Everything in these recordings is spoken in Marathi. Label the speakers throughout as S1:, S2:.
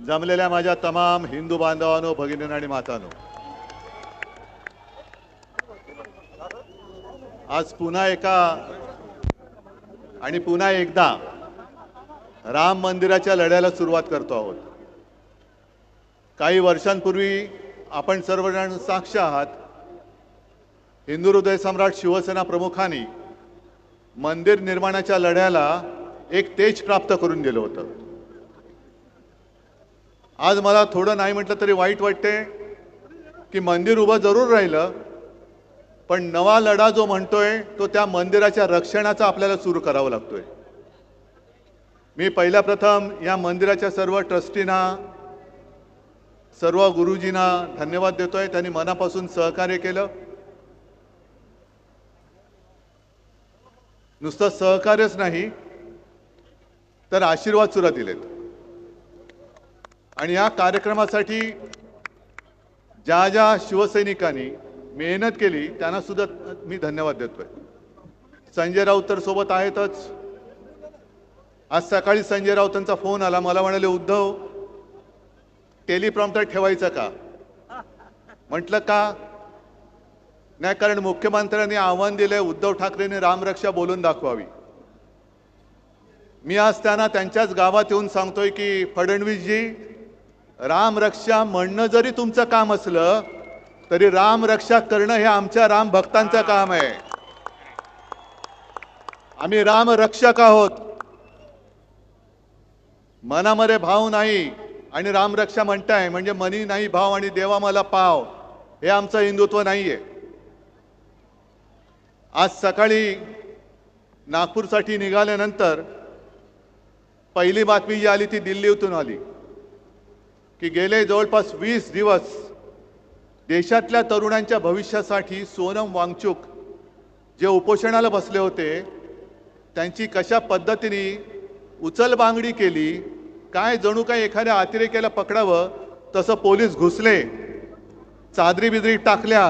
S1: जमलेल्या माझ्या तमाम हिंदू बांधवांनो, भगिनींनो आणि मातांनो, आज पुन्हा एकदा राम मंदिराच्या लढ्याला सुरुवात करतो आहोत। काही वर्षांपूर्वी आपण सर्वजण साक्ष आहात, हिंदू हृदय सम्राट शिवसेना प्रमुखांनी मंदिर निर्माणाच्या लढ्याला एक तेज प्राप्त करून दिलं होतं। आज मला थोडं नाही म्हटलं तरी वाईट वाटते की मंदिर उभं जरूर राहिलं, पण नवा लढा जो म्हणतोय तो त्या मंदिराच्या रक्षणाचा आपल्याला सुरू करावा लागतोय। मी पहिल्या प्रथम या मंदिराच्या सर्व ट्रस्टींना, सर्व गुरुजींना धन्यवाद देतोय। त्यांनी मनापासून सहकार्य केलं। नुसतं सहकार्यच नाही तर आशीर्वाद सुद्धा दिलेत। आणि या कार्यक्रमासाठी ज्या ज्या शिवसैनिकांनी मेहनत केली त्यांना सुद्धा मी धन्यवाद देतोय। संजय राऊत तर सोबत आहेतच। आज सकाळी संजय राऊतांचा फोन आला, मला म्हणाले उद्धव टेलिप्रॉम्प्टर ठेवायचं का? म्हटलं का नाही, कारण मुख्यमंत्र्यांनी आव्हान दिले उद्धव ठाकरेंनी रामरक्षा बोलून दाखवावी। मी आज त्यांना त्यांच्याच गावात येऊन सांगतोय की फडणवीसजी, रामरक्षा म्हणणं जरी तुमचं काम असलं तरी रामरक्षा करणं हे आमच्या राम भक्तांचं काम आहे। आम्ही रामरक्षक आहोत। मनामध्ये भाव नाही आणि रामरक्षा म्हणताय म्हणजे मनी नाही भाव आणि देवा मला पाव, हे आमचं हिंदुत्व नाहीये। आज सकाळी नागपूरसाठी निघाल्यानंतर पहिली बातमी जी आली ती दिल्लीतून आली की गेले जवळपास 20 दिवस देशातल्या तरुणांच्या भविष्यासाठी सोनम वांगचुक जे उपोषणाला बसले होते त्यांची कशा पद्धतीने उचलबांगडी केली, काय जणू काय एखाद्या अतिरेक्याला पकडावं तसं पोलीस घुसले, चादरी बिदरी टाकल्या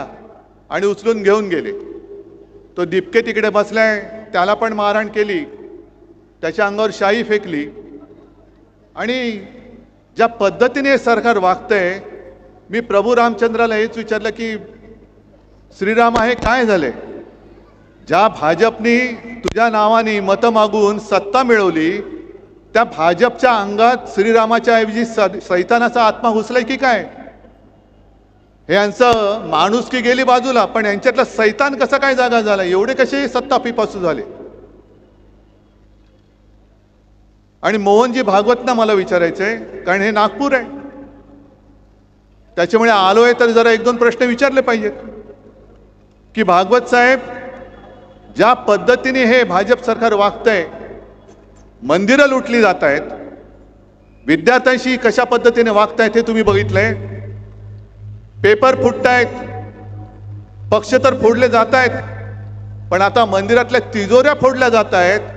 S1: आणि उचलून घेऊन गेले। तो दिपके तिकडे बसलाय, त्याला पण मारहाण केली, त्याच्या अंगावर शाई फेकली। आणि ज्या पद्धतीने सरकार वागतंय, मी प्रभू रामचंद्राला हेच विचारलं की श्रीराम आहे काय झाले? ज्या भाजपनी तुझ्या नावाने मतं मागून सत्ता मिळवली त्या भाजपच्या अंगात श्रीरामाच्या ऐवजी सैतानाचा आत्मा घुसलाय की काय? हे यांचं माणुसकी गेली बाजूला, पण यांच्यातला सैतान कसा काय जागा झाला? एवढे कसे सत्ता पिपासू झाले? आणि मोहनजी भागवतना मला विचारायचंय, कारण हे नागपूर आहे, त्याच्यामुळे आलोय तर जरा एक दोन प्रश्न विचारले पाहिजेत की भागवत साहेब, ज्या पद्धतीने हे भाजप सरकार वागतंय, मंदिरं लुटली जात आहेत, विद्यार्थ्यांशी कशा पद्धतीने वागतायत हे तुम्ही बघितलंय। पेपर फुटतायत, पक्ष तर फोडले जात आहेत, पण आता मंदिरातल्या तिजोऱ्या फोडल्या जात आहेत।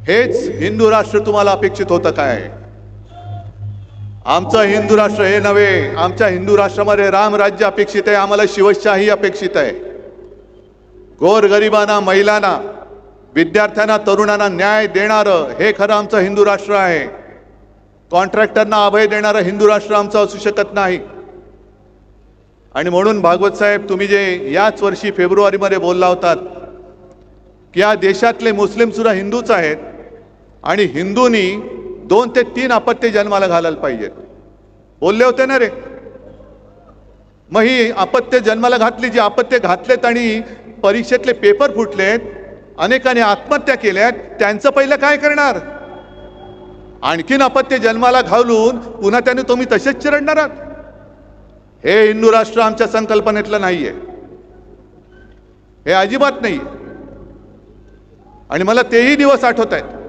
S1: हेच हिंदू राष्ट्र तुम्हाला अपेक्षित होतं काय? आमचं हिंदू राष्ट्र हे नव्हे, आमच्या हिंदू राष्ट्रामध्ये रामराज्य अपेक्षित आहे, आम्हाला शिवशाही अपेक्षित आहे। गोरगरिबांना, महिलांना, विद्यार्थ्यांना, तरुणांना न्याय देणारं हे खरं आमचं हिंदू राष्ट्र आहे। कॉन्ट्रॅक्टरना अभय देणारं हिंदू राष्ट्र आमचं असू शकत नाही। आणि म्हणून भागवत साहेब, तुम्ही जे याच वर्षी फेब्रुवारीमध्ये बोलला होतात की या देशातले मुस्लिम सुद्धा हिंदूच आहेत आणि हिंदूंनी 2 ते 3 अपत्य जन्माला घालायला पाहिजेत, बोलले होते ना रे? मग ही अपत्य जन्माला घातली, जी अपत्य घातलेत आणि परीक्षेतले पेपर फुटलेत, अनेकांनी आत्महत्या केल्यात, त्यांचं पहिलं काय करणार? आणखीन अपत्य जन्माला घालून पुन्हा त्यांनी तुम्ही तसेच चिरडणार आहात? हे हिंदू राष्ट्र आमच्या संकल्पनेतलं नाहीये, हे अजिबात नाही। आणि मला तेही दिवस आठवत आहेत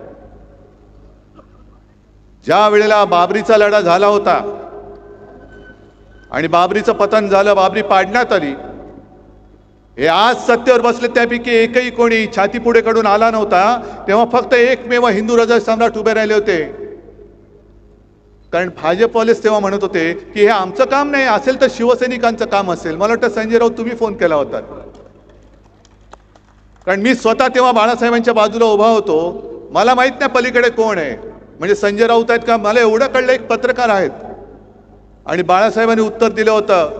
S1: ज्या वेळेला बाबरीचा लढा झाला होता आणि बाबरीचं पतन झालं, बाबरी पाडण्यात आली। हे आज सत्तेवर बसले त्यापैकी एकही कोणी छाती पुढे कडून आला नव्हता, तेव्हा फक्त एकमेव हिंदू हृदय सम्राट उभे राहिले होते। कारण भाजपवालेच तेव्हा म्हणत होते की हे आमचं काम नाही, असेल तर शिवसैनिकांचं काम असेल। मला वाटतं संजय राऊत तुम्ही फोन केला होता, कारण मी स्वतः तेव्हा बाळासाहेबांच्या बाजूला उभा होतो, मला माहित नाही पलीकडे कोण आहे। म्हणजे संजय राऊत आहेत का? मला एवढं कळलं एक पत्रकार आहेत. आणि बाळासाहेबांनी उत्तर दिलं होतं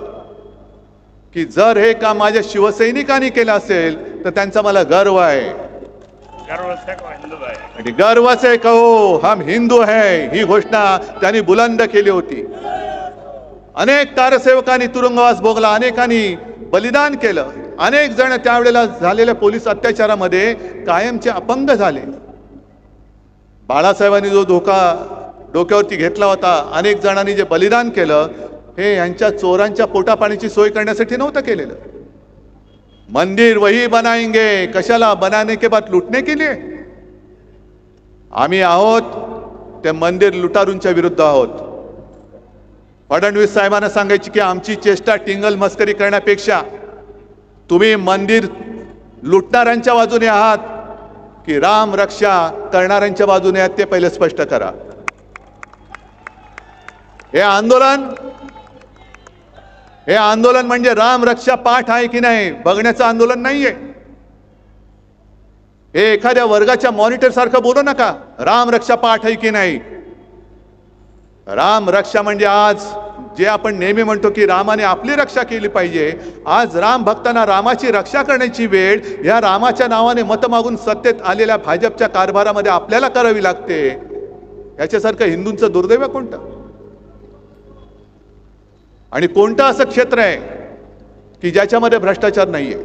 S1: की जर हे काम माझ्या शिवसैनिकांनी केलं असेल तर त्यांचा मला गर्व आहे. आणि गर्व से कहो हम हिंदू है, ही घोषणा त्यांनी बुलंद केली होती. अनेक कारसेवकांनी तुरुंगवास भोगला, अनेकांनी बलिदान केलं, अनेक जण त्यावेळेला झालेल्या पोलीस अत्याचारामध्ये कायमचे अपंग झाले. बाळासाहेबांनी जो धोका डोक्यावरती घेतला होता, अनेक जणांनी जे बलिदान केलं, हे यांच्या चोरांच्या पोटापाण्याची सोय करण्यासाठी नव्हतं केलेलं. मंदिर वही बनाएंगे, कशाला? बनाने के बाद लुटने के लिए. आम्ही आहोत ते मंदिर लुटारूंच्या विरुद्ध आहोत. फडणवीस साहेबांना सांगायची की आमची चेष्टा टिंगल मस्करी करण्यापेक्षा तुम्ही मंदिर लुटणाऱ्यांच्या बाजूने आहात की राम रक्षा करणाऱ्यांच्या बाजूने आहात ते पहिले स्पष्ट करा. हे आंदोलन म्हणजे राम रक्षा पाठ आहे की नाही बघण्याचं आंदोलन नाहीये. हे एखाद्या वर्गाच्या मॉनिटर सारखं बोलू नका. राम रक्षा पाठ आहे की नाही. राम रक्षा म्हणजे आज जे आपण नेहमी म्हणतो की रामाने आपली रक्षा केली पाहिजे, आज राम भक्तांना रामाची रक्षा करण्याची वेळ या रामाच्या नावाने मत मागून सत्तेत आलेल्या भाजपच्या कारभारामध्ये आपल्याला करावी लागते. याच्यासारखं हिंदूंचं दुर्दैव कोणतं? आणि कोणतं असं क्षेत्र आहे की ज्याच्यामध्ये भ्रष्टाचार नाहीये?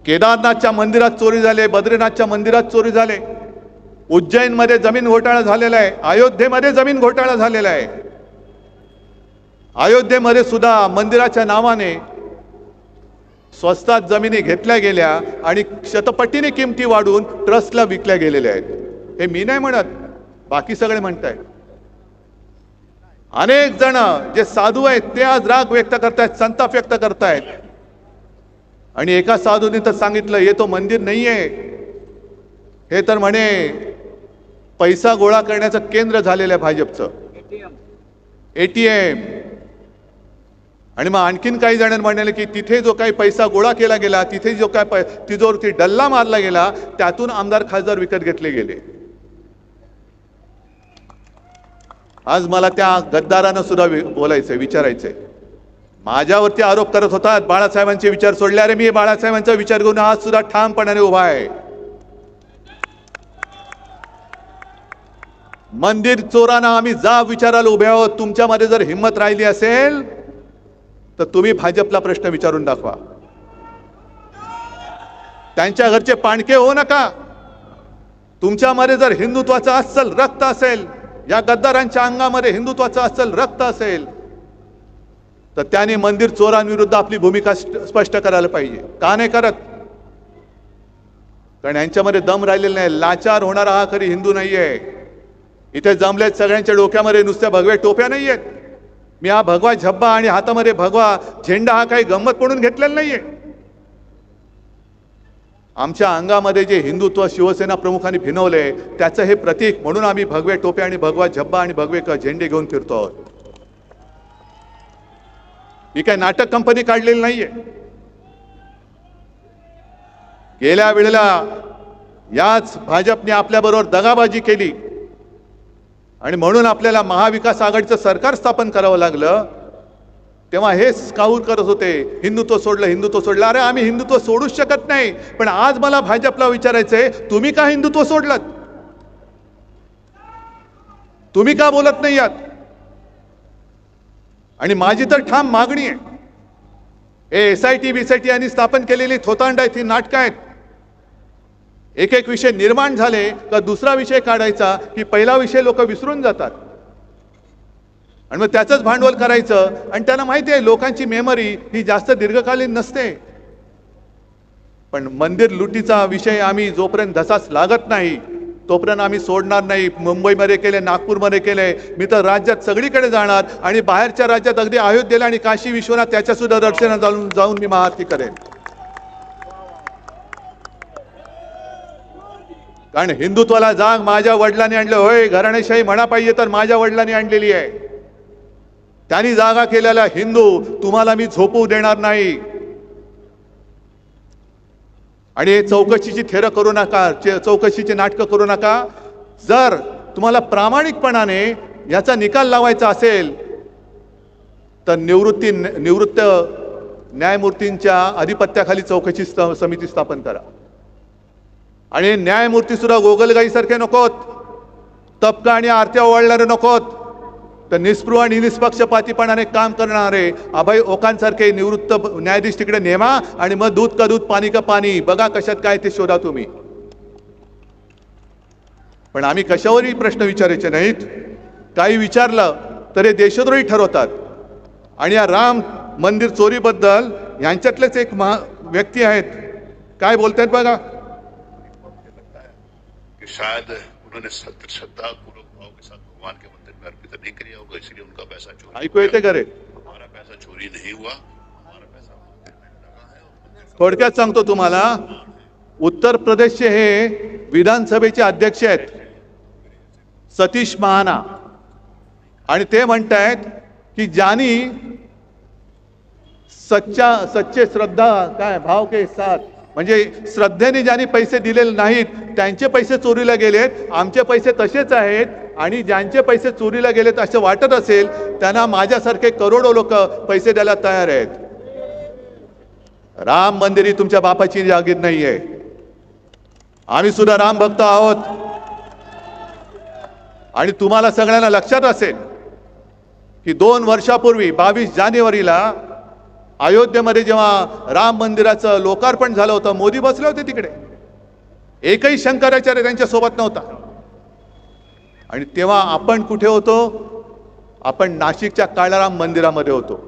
S1: केदारनाथच्या मंदिरात चोरी झाले, बद्रीनाथच्या मंदिरात चोरी झाले, उज्जैनमध्ये जमीन घोटाळा झालेला आहे, अयोध्येमध्ये जमीन घोटाळा झालेला आहे. अयोध्येमध्ये सुद्धा मंदिराच्या नावाने स्वस्तात जमिनी घेतल्या गेल्या आणि शतपटीने किमती वाढून ट्रस्टला विकल्या गेलेल्या आहेत. हे मी नाही म्हणत, बाकी सगळे म्हणतायत. अनेक जण जे साधू आहेत ते आज राग व्यक्त करतायत, संताप व्यक्त करतायत. आणि एका साधूने तर सांगितलं हे तो मंदिर नाहीये, हे तर म्हणे पैसा गोळा करण्याचं केंद्र झालेलं आहे भाजपचं, एटीएम. आणि मग आणखीन काही जणांनी म्हणाले की तिथे जो काही पैसा गोळा केला गेला, तिथे जो काय तिजोरीवरती डल्ला मारला गेला, त्यातून आमदार खासदार विकत घेतले गेले. आज मला त्या गद्दारांना सुद्धा बोलायचंय, विचारायचंय. माझ्यावरती आरोप करत होतात बाळासाहेबांचे विचार सोडले. अरे मी बाळासाहेबांचा विचार घेऊन आज सुद्धा ठामपणाने उभा आहे. मंदिर चोरांना आम्ही जाब विचारायला उभे आहोत. तुमच्यामध्ये जर हिंमत राहिली असेल तर तुम्ही भाजपला प्रश्न विचारून दाखवा. त्यांच्या घरचे पाणके होऊ नका. तुमच्यामध्ये जर हिंदुत्वाचा अस्सल रक्त असेल, या गद्दारांच्या अंगामध्ये हिंदुत्वाचा अस्सल रक्त असेल, तर त्यांनी मंदिर चोरांविरुद्ध आपली भूमिका स्पष्ट करायला पाहिजे. का नाही करत? कारण यांच्यामध्ये दम राहिलेला नाही. लाचार होणारा हा खरी हिंदू नाहीये. इथे जमलेत सगळ्यांच्या डोक्यामध्ये नुसत्या भगव्या टोप्या नाहीयेत. मी हा भगवा झब्बा आणि हातामध्ये भगवा झेंडा हा काही गंमत म्हणून घेतलेला नाहीये. आमच्या अंगामध्ये जे हिंदुत्व शिवसेना प्रमुखांनी भिनवले त्याचं हे प्रतीक म्हणून आम्ही भगवे टोप्या आणि भगवा झब्बा आणि भगवे झेंडे घेऊन फिरतो आहोत. ही काय नाटक कंपनी काढलेली नाहीये. गेल्या वेळेला याच भाजपने आपल्याबरोबर दगाबाजी केली आणि म्हणून आपल्याला महाविकास आघाडीचं सरकार स्थापन करावं लागलं. तेव्हा हेच काहूर करत होते, हिंदुत्व सोडलं, हिंदुत्व सोडलं. अरे आम्ही हिंदुत्व सोडूच शकत नाही. पण आज मला भाजपला विचारायचंय, तुम्ही का हिंदुत्व सोडलं? तुम्ही का बोलत नाही आहात? आणि माझी तर ठाम मागणी आहे, हे SIT BIT यांनी स्थापन केलेली थोतांड आहेत, ही नाटकं आहेत. एक एक विषय निर्माण झाले का दुसरा विषय काढायचा की पहिला विषय लोक विसरून जातात आणि मग त्याचंच भांडवल करायचं. आणि त्यांना माहिती आहे लोकांची मेमरी ही जास्त दीर्घकालीन नसते. पण मंदिर लुटीचा विषय आम्ही जोपर्यंत धसाच लागत नाही तोपर्यंत आम्ही सोडणार नाही. मुंबईमध्ये केले, नागपूरमध्ये केले, मी तर राज्यात सगळीकडे जाणार आणि बाहेरच्या राज्यात अगदी अयोध्येला आणि काशी विश्वनाथ त्याच्या सुद्धा दर्शनाला जाऊन मी महाआरती करेन. कारण हिंदुत्वाला जाग माझ्या वडिलांनी आणलं. होय, घराणेशाही म्हणा पाहिजे तर माझ्या वडिलांनी आणलेली आहे. त्यांनी जागा केलेला हिंदू तुम्हाला मी झोपू देणार नाही. आणि चौकशीची थेरं करू नका, चौकशीची नाटकं करू नका. जर तुम्हाला प्रामाणिकपणाने याचा निकाल लावायचा असेल तर निवृत्त न्यायमूर्तींच्या अधिपत्याखाली चौकशी समिती स्थापन करा. आणि न्यायमूर्ती सुद्धा गोगलगाईसारखे नकोत, तबका आणि आरत्या ओवाळणारे नकोत, तर निस्पृह आणि निष्पक्षपातीपणाने काम करणारे अभय ओकांसारखे निवृत्त न्यायाधीश तिकडे नेमा आणि मग दूध का दूध पाणी का पाणी बघा कशात काय ते शोधा तुम्ही. पण आम्ही कशावरही प्रश्न विचारायचे नाहीत. काही विचारलं तर हे देशद्रोही ठरवतात. आणि या राम मंदिर चोरीबद्दल यांच्यातलेच एक व्यक्ती आहेत, काय बोलतायत बघा.
S2: शायद उन्होंने श्रद्धा पूर्वक भाव के साथ भगवान के मंदिर में अर्पित नहीं किया होगा, इसलिए उनका पैसा चोरी.
S1: ऐकू येते का रे?
S2: हमारा पैसा चोरी नहीं हुआ, हमारा पैसा मंदिर में लगा है.
S1: थोडक्यात सांगतो तुम्हाला, उत्तर प्रदेशचे हे विधानसभेचे अध्यक्ष आहेत सतीश महाना, आणि ते म्हणतायत की ज्यांनी सच्चे श्रद्धा काय भाव के साथ म्हणजे श्रद्धेने ज्यांनी पैसे दिलेले नाहीत त्यांचे पैसे चोरीला गेलेत, आमचे पैसे तसेच आहेत. आणि ज्यांचे पैसे चोरीला गेलेत असं वाटत असेल त्यांना माझ्यासारखे करोडो लोक पैसे द्यायला तयार आहेत. राम मंदिर ही तुमच्या बापाची जागीर नाहीये. आम्ही सुद्धा राम भक्त आहोत. आणि तुम्हाला सगळ्यांना लक्षात असेल की 2 वर्षापूर्वी 22 जानेवारीला अयोध्येमध्ये जेव्हा राम मंदिराचं लोकार्पण झालं होतं, मोदी बसले होते तिकडे, एकही शंकराचार्य त्यांच्या सोबत नव्हता. आणि तेव्हा आपण कुठे होतो? आपण नाशिकच्या काळाराम मंदिरामध्ये होतो.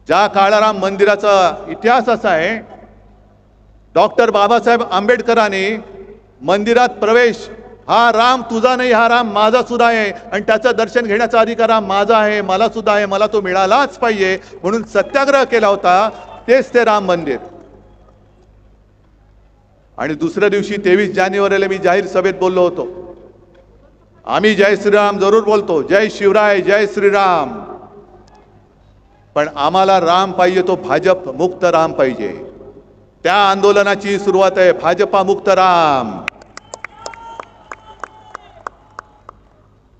S1: ज्या काळाराम मंदिराचा इतिहास असा आहे, डॉक्टर बाबासाहेब आंबेडकरांनी मंदिरात प्रवेश, हा राम तुझा नाही, हा राम माझा सुद्धा आहे आणि त्याचं दर्शन घेण्याचा अधिकार हा माझा आहे, मला सुद्धा आहे, मला तो मिळालाच पाहिजे म्हणून सत्याग्रह केला होता. तेच ते राम मंदिर. आणि दुसऱ्या दिवशी 23 जानेवारीला मी जाहीर सभेत बोललो होतो, आम्ही जय श्रीराम जरूर बोलतो, जय शिवराय जय श्रीराम, पण आम्हाला राम पाहिजे तो भाजप मुक्त राम पाहिजे. त्या आंदोलनाची सुरुवात आहे भाजपा मुक्त राम.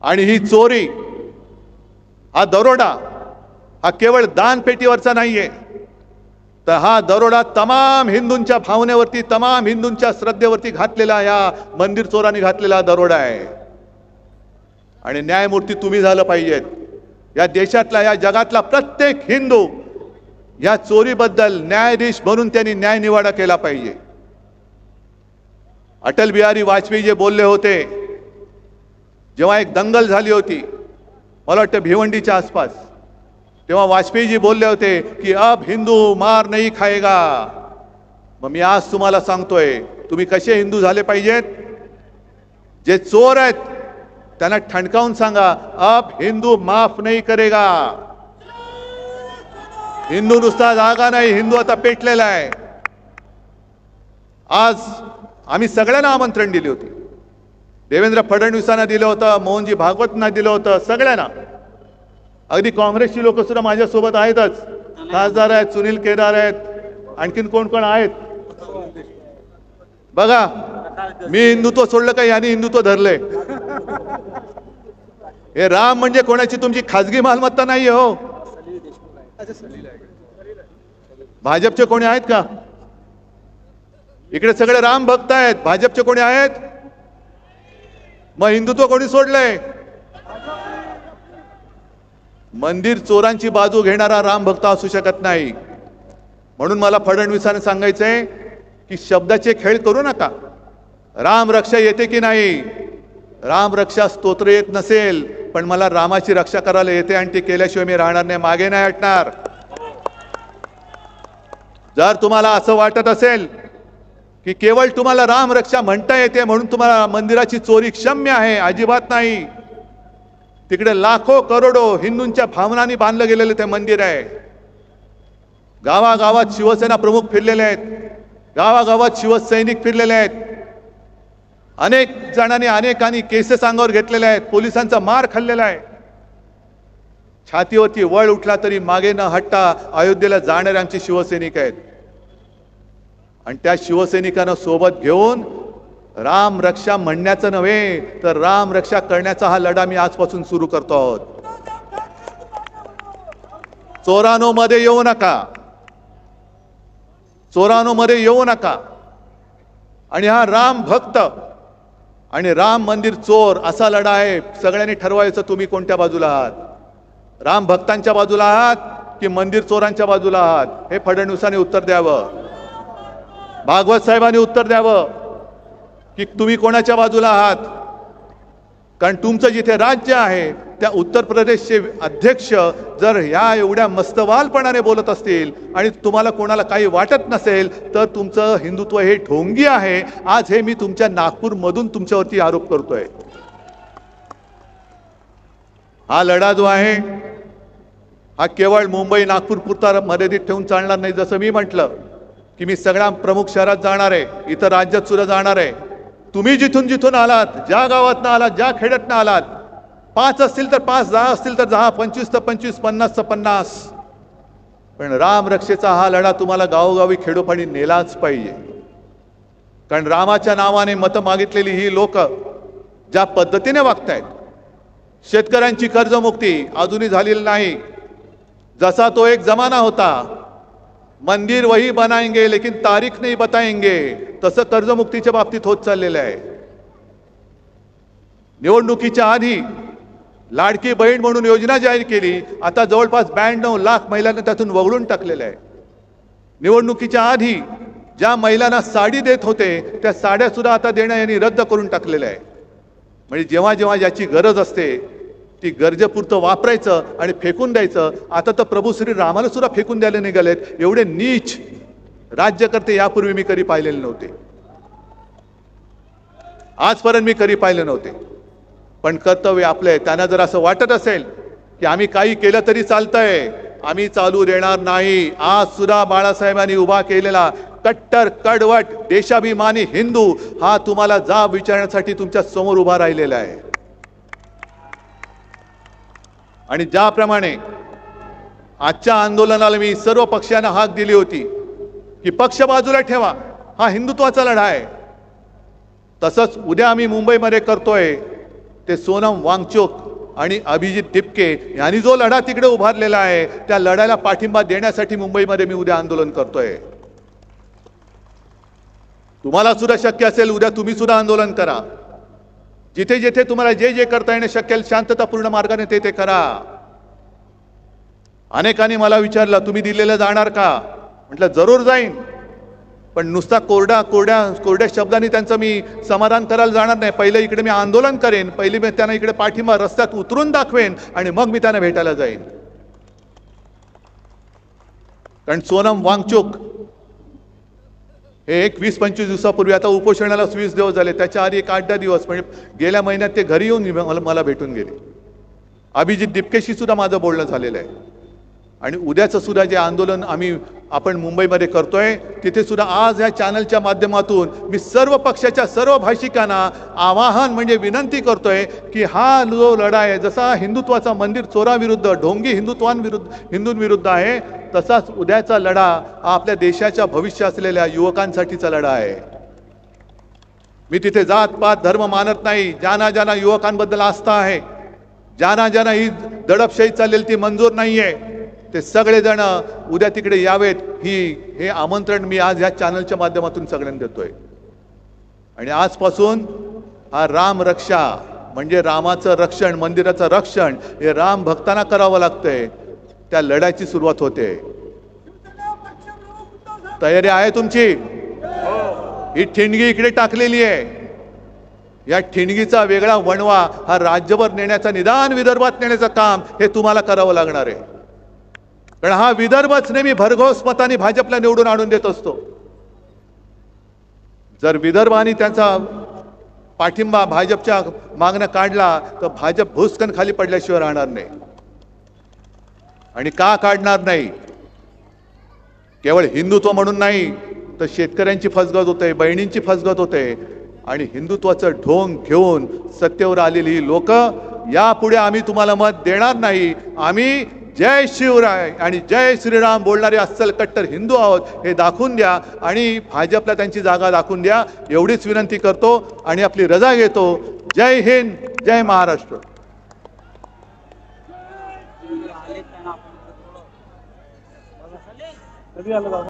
S1: आणि ही चोरी, हा दरोडा हा केवळ दानपेटीवरचा नाहीये, तर हा दरोडा तमाम हिंदूंच्या भावनेवरती, तमाम हिंदूंच्या श्रद्धेवरती घातलेला या मंदिर चोरांनी घातलेला दरोडा आहे. आणि न्यायमूर्ती तुम्ही झालं पाहिजेत. या देशातला, या जगातला प्रत्येक हिंदू या चोरीबद्दल न्यायाधीश बनून त्यांनी न्याय निवाडा केला पाहिजे. अटल बिहारी वाजपेयी जे बोलले होते, जेव्हा एक दंगल झाली होती, मला वाटतं भिवंडीच्या आसपास, तेव्हा वाजपेयीजी बोलले होते की अब हिंदू मार नहीं खाएगा. मग मी आज तुम्हाला सांगतोय, तुम्ही कसे हिंदू झाले पाहिजेत? जे चोर आहेत त्यांना ठणकावून सांगा, अब हिंदू माफ नहीं करेगा. हिंदू नुसता जागा नाही, हिंदू आता पेटलेला आहे. आज आम्ही सगळ्यांना आमंत्रण दिले होते, देवेंद्र फडणवीसांना दिलं होतं, मोहनजी भागवतांना दिलं होतं, सगळ्यांना. अगदी काँग्रेसची लोक सुद्धा माझ्यासोबत आहेतच, खासदार आहेत, सुनील केदार आहेत, आणखीन कोण कोण आहेत बघा. मी हिंदुत्व सोडलं का यांनी हिंदुत्व धरले? हे राम म्हणजे कोणाची तुमची खाजगी मालमत्ता नाही हो. भाजपचे कोणी आहेत का इकडे? सगळे राम भक्त आहेत. भाजपचे कोणी आहेत? मग हिंदुत्व कोणी सोडलंय? मंदिर चोरांची बाजू घेणारा राम भक्त असू शकत नाही. म्हणून मला फडणवीसांना सांगायचंय की शब्दाचे खेळ करू नका. राम रक्षा येते की नाही? राम रक्षा स्तोत्र येत नसेल, पण मला रामाची रक्षा करायला येते आणि ते केल्याशिवाय मी राहणार नाही, मागे नाही हटणार. जर तुम्हाला असं वाटत असेल की केवळ तुम्हाला राम रक्षा म्हणता येते म्हणून तुम्हाला मंदिराची चोरी क्षम्य आहे, अजिबात नाही. तिकडे लाखो करोडो हिंदूंच्या भावनांनी बांधलं गेलेलं ते मंदिर आहे. गावागावात शिवसेना प्रमुख फिरलेले आहेत, गावागावात शिवसैनिक फिरलेले आहेत. अनेक जणांनी अनेकांनी केसेस अंगावर घेतलेले आहेत, पोलिसांचा मार खाल्लेला आहे. छातीवरती वळ उठला तरी मागे न हटता अयोध्येला जाणारे आमचे शिवसैनिक आहेत. आणि त्या शिवसैनिकांना सोबत घेऊन राम रक्षा म्हणण्याचं नव्हे तर राम रक्षा करण्याचा हा लढा मी आजपासून सुरू करतो आहोत. चोरानो मध्ये येऊ नका, चोरानो मध्ये येऊ नका. आणि हा राम भक्त आणि राम मंदिर चोर असा लढा आहे. सगळ्यांनी ठरवायचं तुम्ही कोणत्या बाजूला आहात. राम भक्तांच्या बाजूला आहात की मंदिर चोरांच्या बाजूला आहात. हे फडणवीसांनी उत्तर द्यावं, भागवत साहेबांनी उत्तर द्यावं की तुम्ही कोणाच्या बाजूला आहात. कारण तुमचं जिथे राज्य आहे त्या उत्तर प्रदेशचे अध्यक्ष जर ह्या एवढ्या मस्तवालपणाने बोलत असतील आणि तुम्हाला कोणाला काही वाटत नसेल तर तुमचं हिंदुत्व हे ढोंगी आहे. आज हे मी तुमच्या नागपूरमधून तुमच्यावरती आरोप करतोय. हा लढा जो आहे हा केवळ मुंबई नागपूर पुरता मर्यादित ठेवून चालणार नाही. जसं मी म्हटलं की मी सगळ्या प्रमुख शहरात जाणार आहे, इतर राज्यात सुद्धा जाणार आहे. तुम्ही जिथून जिथून आलात, ज्या गावातनं आलात, ज्या खेड्यातनं आलात, 5 असतील तर 5, 10 असतील तर 10, 25 तर 25, 50 तर 50, पण राम रक्षेचा हा लढा तुम्हाला गावोगावी खेडोपाडी नेलाच पाहिजे. कारण रामाच्या नावाने मतं मागितलेली ही लोक ज्या पद्धतीने वागतायत, शेतकऱ्यांची कर्जमुक्ती अजूनही झालेली नाही. जसा तो एक जमाना होता, मंदिर वही बनाएंगे लेकिन तारीख नहीं बताएंगे, तसं कर्जमुक्तीच्या बाबतीत होत चाललेलं आहे. निवडणुकीच्या आधी लाडकी बहीण म्हणून योजना जाहीर केली, आता जवळपास 92 लाख महिलांना त्यातून वगळून टाकलेलं आहे. निवडणुकीच्या आधी ज्या महिलांना साडी देत होते त्या साड्या सुद्धा आता देणं यांनी रद्द करून टाकलेलं आहे. म्हणजे जेव्हा जेव्हा ज्याची गरज असते ती गरजेपुरतं वापरायचं आणि फेकून द्यायचं. आता तर प्रभू श्री रामाला सुद्धा फेकून द्यायला निघालेत. एवढे नीच राज्यकर्ते यापूर्वी मी कधी पाहिलेले नव्हते, आजपर्यंत मी कधी पाहिले नव्हते. पण कर्तव्य आपलं आहे. त्यांना जर असं वाटत असेल की आम्ही काही केलं तरी चालतंय, आम्ही चालू देणार नाही. आज सुद्धा बाळासाहेबांनी उभा केलेला कट्टर कडवट देशाभिमानी हिंदू हा तुम्हाला जाब विचारण्यासाठी तुमच्या समोर उभा राहिलेला आहे. आणि ज्याप्रमाणे आजच्या आंदोलनाला मी सर्व पक्षांना हाक दिली होती की पक्ष बाजूला ठेवा, हा हिंदुत्वाचा लढा आहे, तसंच उद्या आम्ही मुंबईमध्ये करतोय ते सोनम वांगचुक आणि अभिजित टिपके यांनी जो लढा तिकडे उभारलेला आहे त्या लढ्याला पाठिंबा देण्यासाठी मुंबईमध्ये मी उद्या आंदोलन करतोय. तुम्हाला सुद्धा शक्य असेल उद्या तुम्ही सुद्धा आंदोलन करा. जिथे जिथे तुम्हाला जे जे करता येणे शक्य शांततापूर्ण मार्गाने ते करा. अनेकांनी मला विचारलं तुम्ही दिल्लीला जाणार का. म्हटलं जरूर जाईन, पण नुसता कोरड्या शब्दांनी त्यांचं मी समाधान करायला जाणार नाही. पहिले इकडे मी आंदोलन करेन, पहिले मी त्यांना इकडे पाठिंबा रस्त्यात उतरून दाखवेन आणि मग मी त्यांना भेटायला जाईन. कारण सोनम वांगचुक हे 20-25 दिवसापूर्वी, आता उपोषणाला 20 दिवस झाले, त्याच्या आधी 8-10 दिवस म्हणजे गेल्या महिन्यात ते घरी येऊन मला भेटून गेले. अभिजित दिपकेशी सुद्धा माझं बोलणं झालेलं आहे. आणि उद्याचं सुद्धा जे आंदोलन आपण मुंबईमध्ये करतोय तिथे सुद्धा आज या चॅनलच्या माध्यमातून मी सर्व पक्षाच्या सर्व भाषिकांना आवाहन म्हणजे विनंती करतोय की हा जो लढा आहे, जसा हिंदुत्वाचा मंदिर चोराविरुद्ध ढोंगी हिंदूंविरुद्ध आहे, तसाच उद्याचा लढा हा आपल्या देशाच्या भविष्य असलेल्या युवकांसाठीचा लढा आहे. मी तिथे जात पात धर्म मानत नाही. ज्यांना युवकांबद्दल आस्था आहे, ज्यांना ही दडपशाही चाललेली ती मंजूर नाहीये, ते सगळेजण उद्या तिकडे यावेत. हे आमंत्रण मी आज या चॅनलच्या माध्यमातून सगळ्यांना देतोय. आणि आजपासून हा राम रक्षा म्हणजे रामाचं रक्षण, मंदिराचं रक्षण हे राम भक्तांना करावं लागतंय. त्या लढ्याची सुरुवात होते. तयारी आहे तुमची. ही ठिणगी इकडे टाकलेली आहे. या ठिणगीचा वेगळा वणवा हा राज्यभर नेण्याचा, निदान विदर्भात नेण्याचं काम हे तुम्हाला करावं लागणार आहे. कारण हा विदर्भच नेहमी भरघोस मताने भाजपला निवडून आणून देत असतो. जर विदर्भाने त्यांचा पाठिंबा भाजपच्या मागणं काढला तर भाजप भुसकन खाली पडल्याशिवाय राहणार नाही. आणि का काढणार नाही, केवळ हिंदुत्व म्हणून नाही तर शेतकऱ्यांची फसगत होते, बहिणींची फसगत होते. आणि हिंदुत्वाचं ढोंग घेऊन सत्तेवर आलेली लोक यापुढे आम्ही तुम्हाला मत देणार नाही. आम्ही जय शिवराय आणि जय श्रीराम बोलणारे अस्सल कट्टर हिंदू आहोत हे दाखवून द्या आणि भाजपला त्यांची जागा दाखवून द्या एवढीच विनंती करतो आणि आपली रजा घेतो. जय हिंद, जय महाराष्ट्र.
S3: कधी आलं बाबा?